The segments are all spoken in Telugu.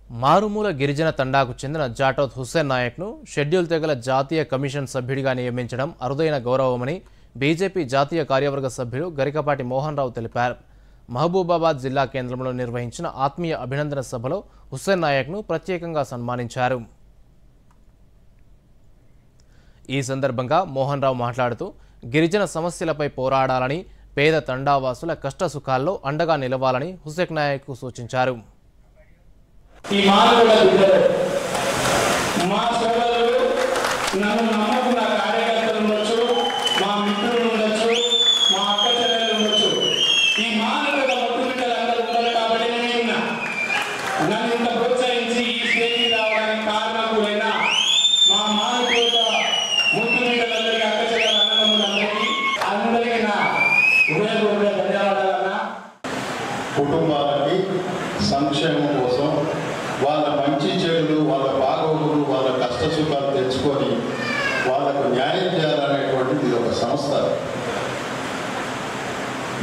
మారుమూల గిరిజన తండాకు చెందిన జాటోత్ హుస్సేన్ నాయక్ను షెడ్యూల్ తెగల జాతీయ కమిషన్ సభ్యుడిగా నియమించడం అరుదైన గౌరవమని బీజేపీ జాతీయ కార్యవర్గ సభ్యుడు గరికపాటి మోహన్ రావు తెలిపారు. మహబూబాబాద్ జిల్లా కేంద్రంలో నిర్వహించిన ఆత్మీయ అభినందన సభలో హుస్సేన్ నాయక్ను ప్రత్యేకంగా సన్మానించారు. ఈ సందర్భంగా మోహన్ రావు మాట్లాడుతూ గిరిజన సమస్యలపై పోరాడాలని, పేద తండావాసుల కష్టసుఖాల్లో అండగా నిలవాలని హుస్సేన్ నాయక్కు సూచించారు. ఈ మానవుల బిడ్డలు మా సోదరులు నన్ను నమ్మకున్న కార్యకర్తలు ఉండొచ్చు, మా మిత్రులు ఉండొచ్చు, మా అక్క చెల్లెలు ఉండొచ్చు. ఈ మానవుల ముట్టు బిడ్డలు అందరూ ఉంటారు కాబట్టి నేను నన్ను ఇంత ప్రోత్సహించి ఈ స్టేజ్కి రావడానికి కారణకులైన మా మానవుల ముట్టు బిడ్డలందరికీ, అక్క చెల్లెలు అందరికీ నా హృదయపూర్వక ధన్యవాదాలన్నా. కుటుంబాలకి సంక్షేమం కోసం వాళ్ళ మంచి చెడులు, వాళ్ళ బాగోగులు, వాళ్ళ కష్ట సుఖాలు తెచ్చుకొని వాళ్ళకు న్యాయం చేయాలనేటువంటిది ఇది ఒక సంస్థ.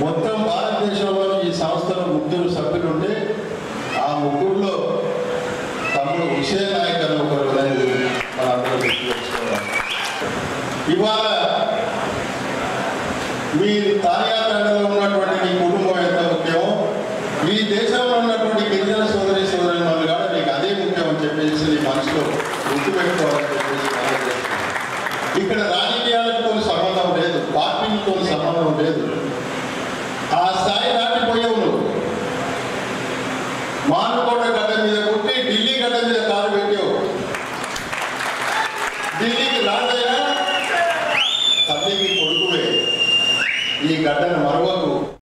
మొత్తం భారతదేశంలో ఈ సంస్థలో 3 సభ్యులు ఉంటే ఆ 3లో తమ్ముడు హుస్సేన్ నాయక్ అని ఒకరు అనేది మనందరూ గుర్తు తెచ్చుకోవాలి. ఇవాళ మీ తాయాతండలో ఉన్నటువంటి మీ కుటుంబం ఎంత ముఖ్యమో ఈ దేశంలో ఉన్నటువంటి గిరిజన సోదరి సోదరులు కూడా మీకు అదే ముఖ్యం అని చెప్పేసి మనసులో గుర్తుపెట్టుకోవాలని చెప్పేసి ఇక్కడ రాజకీయ